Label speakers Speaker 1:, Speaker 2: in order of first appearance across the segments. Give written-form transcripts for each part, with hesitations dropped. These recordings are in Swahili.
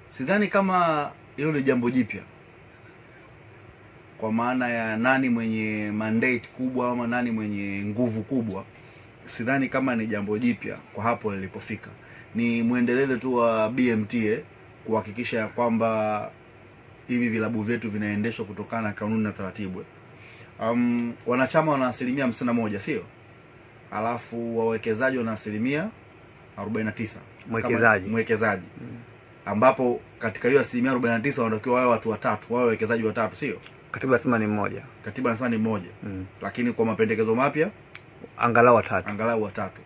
Speaker 1: Sidhani kama hilo ni jambo jipya, kwa maana ya nani mwenye mandate kubwa ama nani mwenye nguvu kubwa. Sidhani kama ni jambo jipya kwa hapo lilipofika. Ni muendelezo tu wa BMT kuhakikisha ya kwamba hivi vilabu vyetu vinaendeshwa kutokana na kanuni na taratibu. Wanachama wana 51%, sio? Alafu wawekezaji wana 49%. Mwekezaji. Ambapo katika hiyo 49% wanatakiwa wawe watu watatu, wawe wawekezaji watatu, sio?
Speaker 2: Katiba inasema ni mmoja.
Speaker 1: Katiba inasema ni mmoja. Lakini kwa mapendekezo mapya
Speaker 2: angalau watatu.
Speaker 1: Angalau watatu.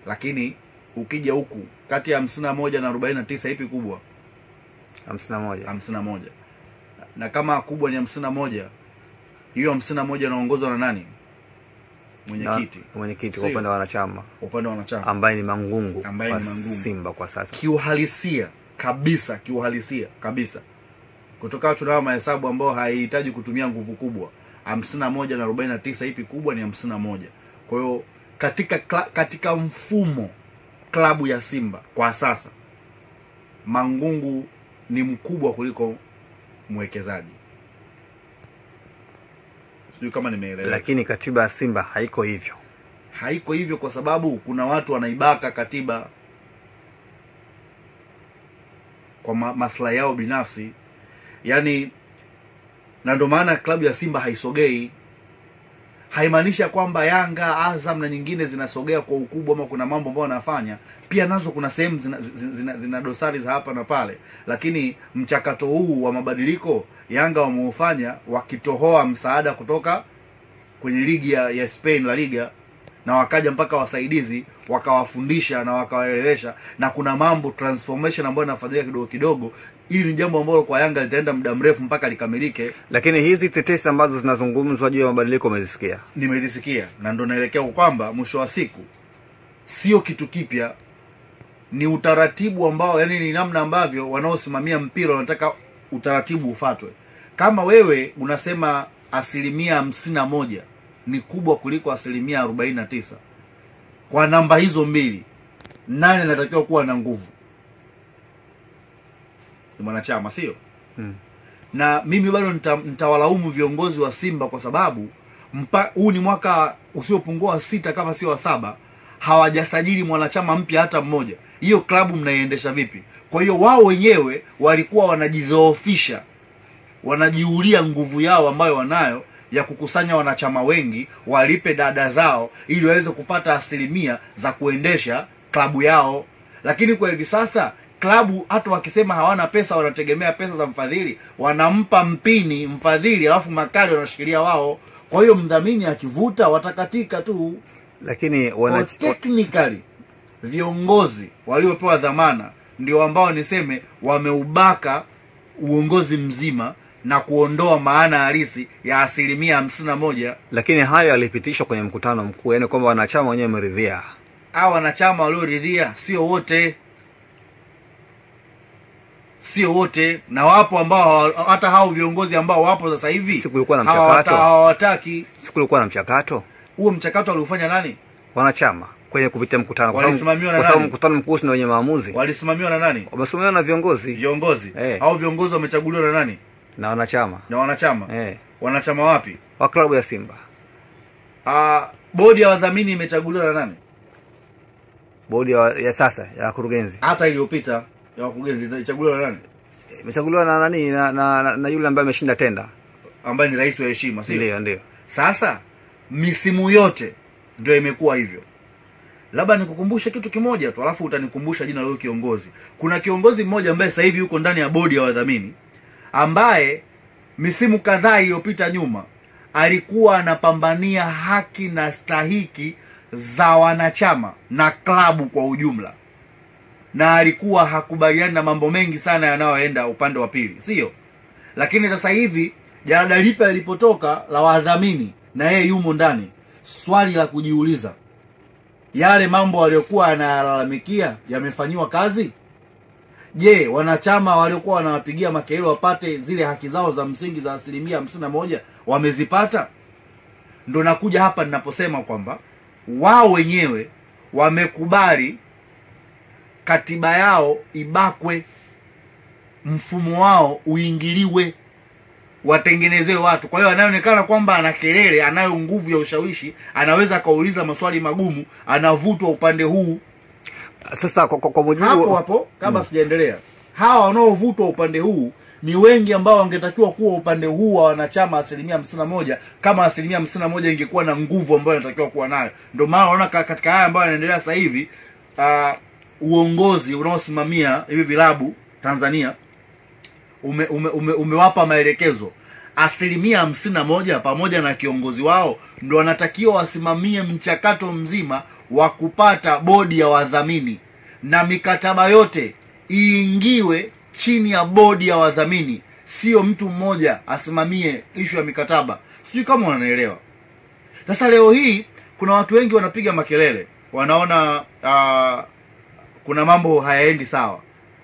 Speaker 1: Lakini ukija huku kati ya 51 na 49 ipi kubwa? 51. Na kama kubwa ni 51, hiyo 51 inaongozwa na nani?
Speaker 2: Mwenyekiti kwa upande wa wanachama. Ambaye ni Mangungu. Simba kwa sasa.
Speaker 1: Kiuhalisia kabisa. Kutoka tunao mahesabu ambao haihitaji kutumia nguvu kubwa. 51 na 49 ipi kubwa? Ni 51. Kwa hiyo katika mfumo klabu ya Simba kwa sasa, Mangungu ni mkubwa kuliko mwekezaji. Sijui kama nimeelewa.
Speaker 2: Lakini katiba ya Simba haiko hivyo.
Speaker 1: Haiko hivyo kwa sababu kuna watu wanaibaka katiba kwa maslahi yao binafsi. Yaani, na ndio maana klabu ya Simba haisogei. Haimaanisha kwamba Yanga, Azam na nyingine zinasogea kwa ukubwa ama kuna mambo ambayo wanafanya. Pia nazo kuna sehemu zina dosari za hapa na pale. Lakini mchakato huu wa mabadiliko Yanga wameufanya wakitohoa msaada kutoka kwenye ligi ya Spain, La Liga, na wakaja mpaka wasaidizi wakawafundisha na wakawaelewesha, na kuna mambo transformation ambayo inafanyika kidogo kidogo. Hili ni jambo ambalo kwa Yanga litaenda muda mrefu mpaka likamilike.
Speaker 2: Lakini hizi tetesi ambazo zinazungumzwa juu ya mabadiliko umezisikia?
Speaker 1: Nimezisikia, na ndo naelekea kwamba mwisho wa siku sio kitu kipya, ni utaratibu ambao, yani ni namna ambavyo wanaosimamia mpira wanataka utaratibu ufuatwe. Kama wewe unasema 51% ni kubwa kuliko 49%, kwa namba hizo mbili, nani anatakiwa kuwa na nguvu? Ni mwanachama, sio? Na mimi bado nitawalaumu viongozi wa Simba kwa sababu huu ni mwaka usiopungua 6 kama sio 7, hawajasajili mwanachama mpya hata mmoja. Hiyo klabu mnaiendesha vipi? Kwa hiyo wao wenyewe walikuwa wanajidhoofisha, wanajiulia nguvu yao ambayo wanayo ya kukusanya wanachama wengi, walipe dada zao ili waweze kupata asilimia za kuendesha klabu yao. Lakini kwa hivi sasa klabu hata wakisema hawana pesa, wanategemea pesa za mfadhili, wanampa mpini mfadhili, alafu makali wanashikilia wao. Kwa hiyo mdhamini akivuta watakatika tu.
Speaker 2: Lakini
Speaker 1: technically viongozi waliopewa dhamana ndio ambao niseme wameubaka uongozi mzima na kuondoa maana halisi ya 51%.
Speaker 2: Lakini hayo yalipitishwa kwenye mkutano mkuu, yani kwamba wanachama wenyewe wameridhia.
Speaker 1: Hao wanachama walioridhia sio wote. Sio wote, na wapo ambao hata hao viongozi ambao wapo sasa hivi
Speaker 2: sikulikuwa na mchakato.
Speaker 1: Hawataki.
Speaker 2: Sikulikuwa na mchakato.
Speaker 1: Huo mchakato aliufanya nani?
Speaker 2: Wanachama kwenye kupitia mkutano.
Speaker 1: Walisimamiwa na nani?
Speaker 2: Kwa sababu mkutano mkuu ndio wenye maamuzi.
Speaker 1: Walisimamiwa na nani?
Speaker 2: Wamesimamiwa na viongozi.
Speaker 1: Hao viongozi wamechaguliwa na nani?
Speaker 2: Na wanachama.
Speaker 1: Wanachama wapi?
Speaker 2: Wa klabu ya Simba.
Speaker 1: Bodi ya wadhamini imechaguliwa na nani?
Speaker 2: Bodi ya sasa ya wakurugenzi.
Speaker 1: Hata iliyopita ya wakurugenzi ilichaguliwa na nani?
Speaker 2: Imechaguliwa na nani? Na yule ambaye ameshinda tenda,
Speaker 1: ambaye ni rais wa heshima, sio?
Speaker 2: Ndio.
Speaker 1: Sasa misimu yote ndio imekuwa hivyo. Labda nikukumbushe kitu kimoja tu, alafu utanikumbusha jina la kiongozi. Kuna kiongozi mmoja ambaye sasa hivi yuko ndani ya bodi ya wadhamini, ambaye misimu kadhaa iliyopita nyuma alikuwa anapambania haki na stahiki za wanachama na klabu kwa ujumla, na alikuwa hakubaliani na mambo mengi sana yanayoenda upande wa pili, sio? Lakini sasa hivi jalada lipa lilipotoka la wadhamini na yeye yumo ndani, swali la kujiuliza, yale mambo waliokuwa analalamikia yamefanywa kazi? Je, wanachama waliokuwa wanawapigia makelele wapate zile haki zao za msingi za 51% wamezipata? Ndo nakuja hapa ninaposema kwamba wao wenyewe wamekubali katiba yao ibakwe, mfumo wao uingiliwe, watengenezewe watu. Kwa hiyo anaonekana kwamba ana kelele, anayo nguvu ya ushawishi, anaweza kauliza maswali magumu, anavutwa upande huu.
Speaker 2: Sasa kwa mujibu
Speaker 1: hapo kama sijaendelea, hawa wanaovutwa upande huu ni wengi ambao wangetakiwa kuwa upande huu wa wanachama 51%, kama 51% ingekuwa na nguvu ambayo inatakiwa kuwa nayo. Ndio maana unaona katika haya ambayo yanaendelea sasa hivi, uongozi unaosimamia hivi vilabu Tanzania umewapa maelekezo 51% pamoja na kiongozi wao ndio wanatakiwa wasimamie mchakato mzima wa kupata bodi ya wadhamini, na mikataba yote iingiwe chini ya bodi ya wadhamini, sio mtu mmoja asimamie issue ya mikataba. Sijui kama unanielewa. Sasa leo hii kuna watu wengi wanapiga makelele, wanaona kuna mambo hayaendi sawa.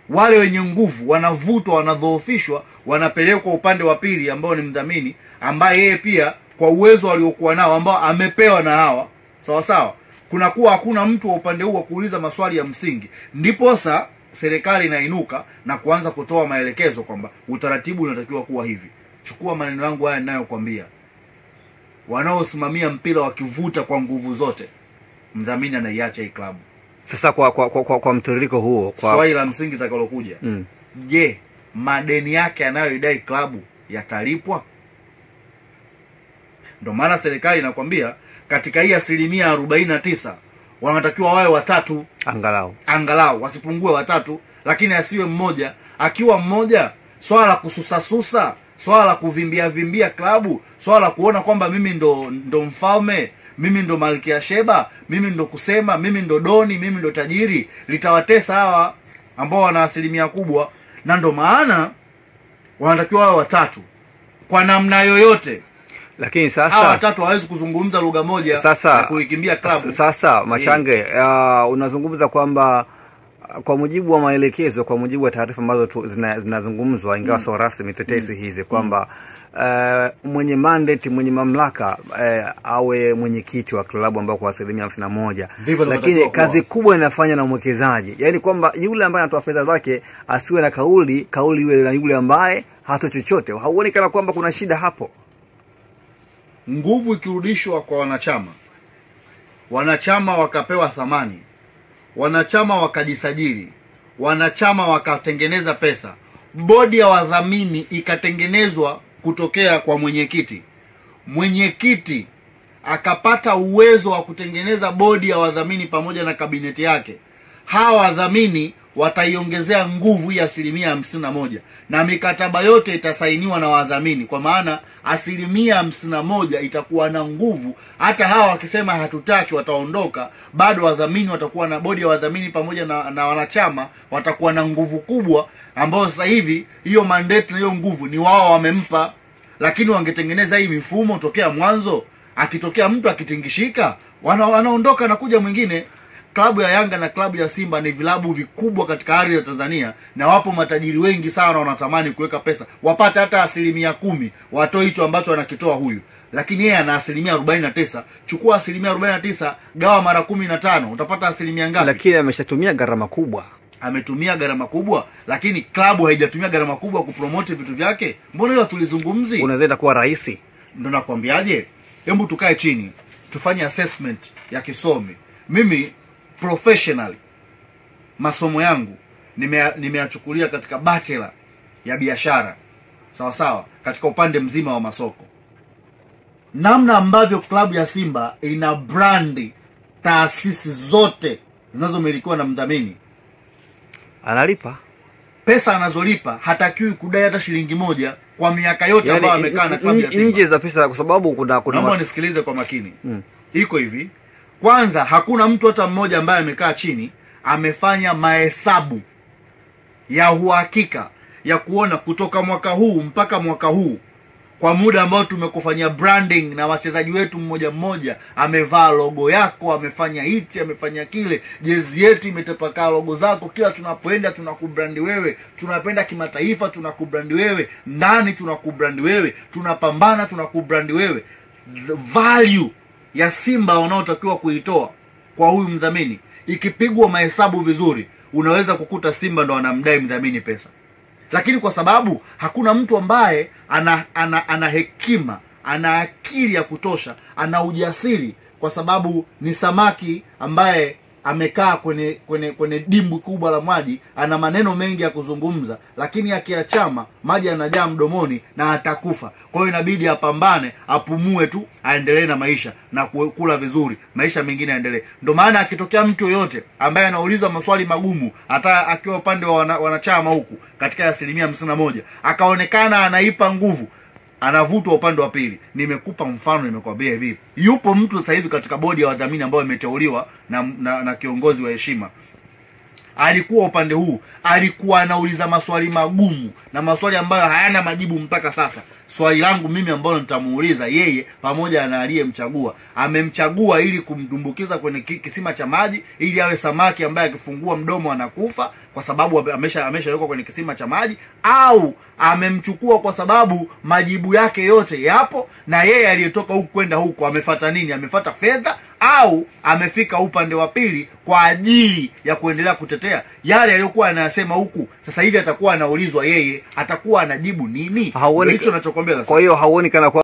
Speaker 1: Wale wenye nguvu wanavutwa, wanadhoofishwa, wanapelekwa upande wa pili ambao ni mdhamini, ambaye yeye pia kwa uwezo aliokuwa nao ambao amepewa na hawa, sawa sawa, kunakuwa hakuna mtu wa upande huu wa kuuliza maswali ya msingi. Ndipo sasa serikali inainuka na kuanza kutoa maelekezo kwamba utaratibu unatakiwa kuwa hivi. Chukua maneno yangu haya ninayokuambia. Wanaosimamia mpira wakivuta kwa nguvu zote, mdhamini anaiacha hii klabu.
Speaker 2: Sasa kwa mtiririko huo,
Speaker 1: swali la msingi takalokuja, je, madeni yake anayoidai klabu yatalipwa? Ndio maana serikali inakwambia katika hii 49% wanatakiwa wawe watatu angalau wasipungue watatu, lakini asiwe mmoja. Akiwa mmoja, swala la kususasusa, swala la kuvimbia klabu, swala la kuona kwamba mimi ndo mfalme, mimi ndo Malkia Sheba, mimi ndo kusema, mimi ndo doni, mimi ndo tajiri, litawatesa hawa ambao wana 1% kubwa. Na ndo maana wanatakiwa wawe watatu kwa namna yoyote.
Speaker 2: Lakini sasa
Speaker 1: hawa watatu hawezi kuzungumza lugha moja na kuikimbia klabu.
Speaker 2: Sasa Machange, unazungumza kwamba kwa mujibu wa maelekezo, kwa mujibu wa taarifa ambazo zinazungumzwa, ingawa sio rasmi, tetesi hizi kwamba mwenye mandate, mwenye mamlaka awe mwenyekiti wa klabu ambao kwa 51%, lakini kazi kubwa inafanya na mwekezaji. Yaani kwamba yule ambaye anatoa fedha zake asiwe na kauli iwe na yule ambaye hata chochote. Hauoni kana kwamba kuna shida hapo?
Speaker 1: Nguvu ikirudishwa kwa wanachama wakapewa thamani, wanachama wakajisajili, wanachama wakatengeneza pesa, bodi ya wadhamini ikatengenezwa kutokea kwa mwenyekiti akapata uwezo wa kutengeneza bodi ya wadhamini pamoja na kabineti yake. Hawa wadhamini wataiongezea nguvu ya 51%, na mikataba yote itasainiwa na wadhamini, kwa maana 51% itakuwa na nguvu. Hata hawa wakisema hatutaki, wataondoka, bado wadhamini watakuwa na bodi ya wadhamini pamoja na wanachama watakuwa na nguvu kubwa, ambao sasa hivi hiyo mandate na hiyo nguvu ni wao wamempa. Lakini wangetengeneza hii mifumo tokea mwanzo, akitokea mtu akitingishika, wanaondoka na kuja mwingine. Klabu ya Yanga na klabu ya Simba ni vilabu vikubwa katika ardhi ya Tanzania, na wapo matajiri wengi sana wanatamani kuweka pesa, wapate hata 10%, watoe hicho ambacho wanakitoa huyu. Lakini yeye ana 49%. Chukua 49%, gawa mara 15, utapata 10% ngapi?
Speaker 2: Lakini ameshatumia gharama kubwa.
Speaker 1: Ametumia gharama kubwa, lakini klabu haijatumia gharama kubwa kupromote vitu vyake. Mbona hilo tulizungumzi?
Speaker 2: Unaweza kuwa rais.
Speaker 1: Ndio nakwambiaje? Hebu tukae chini, tufanye assessment ya kisomi. Mimi professionally masomo yangu nimeyachukulia katika bachelor ya biashara, sawa sawa, katika upande mzima wa masoko. Namna ambavyo klabu ya Simba ina brandi taasisi zote zinazomilikiwa na mdhamini,
Speaker 2: analipa
Speaker 1: pesa, anazolipa hatakiwi kudai hata shilingi moja kwa miaka yote ambayo amekaa na klabu ya Simba.
Speaker 2: Nje za pesa, kwa sababu kuna
Speaker 1: naomba nisikilize kwa makini. Iko hivi, kwanza hakuna mtu hata mmoja ambaye amekaa chini amefanya mahesabu ya uhakika ya kuona kutoka mwaka huu mpaka mwaka huu, kwa muda ambao tumekufanyia branding na wachezaji wetu mmoja mmoja, amevaa logo yako, amefanya hichi, amefanya kile, jezi yetu imetapakaa logo zako, kila tunapoenda tunakubrandi wewe, tunapenda kimataifa tunakubrandi wewe, ndani tunakubrandi wewe, tunapambana tunakubrandi wewe. The value ya Simba unaotakiwa kuitoa kwa huyu mdhamini ikipigwa mahesabu vizuri, unaweza kukuta Simba ndo anamdai mdhamini pesa, lakini kwa sababu hakuna mtu ambaye ana hekima, ana akili ya kutosha, ana ujasiri, kwa sababu ni samaki ambaye amekaa kwenye dimbwi kubwa la maji, ana maneno mengi ya kuzungumza, lakini akiachama maji yanajaa mdomoni na atakufa. Kwa hiyo inabidi apambane, apumue tu, aendelee na maisha na kula vizuri, maisha mengine yaendelee. Ndio maana akitokea mtu yoyote ambaye anauliza maswali magumu, hata akiwa upande wa wanachama huku katika 51%, akaonekana anaipa nguvu, anavutwa upande wa pili. Nimekupa mfano, nimekwambia hivi, yupo mtu sasa hivi katika bodi ya wadhamini ambao imeteuliwa na kiongozi wa heshima, alikuwa upande huu, alikuwa anauliza maswali magumu na maswali ambayo hayana majibu mpaka sasa. Swali langu mimi ambalo nitamuuliza yeye pamoja na aliyemchagua, amemchagua ili kumdumbukiza kwenye kisima cha maji ili awe samaki ambaye akifungua mdomo anakufa kwa sababu ameshawekwa kwenye kisima cha maji, au amemchukua kwa sababu majibu yake yote yapo na yeye aliyetoka huku kwenda huko amefuata nini? Amefuata fedha, au amefika upande wa pili kwa ajili ya kuendelea kutetea yale aliyokuwa anayasema huku? Sasa hivi atakuwa anaulizwa yeye, atakuwa anajibu nini? Hicho ninachokuambia sasa.
Speaker 2: Kwa hiyo hauoni kana kwa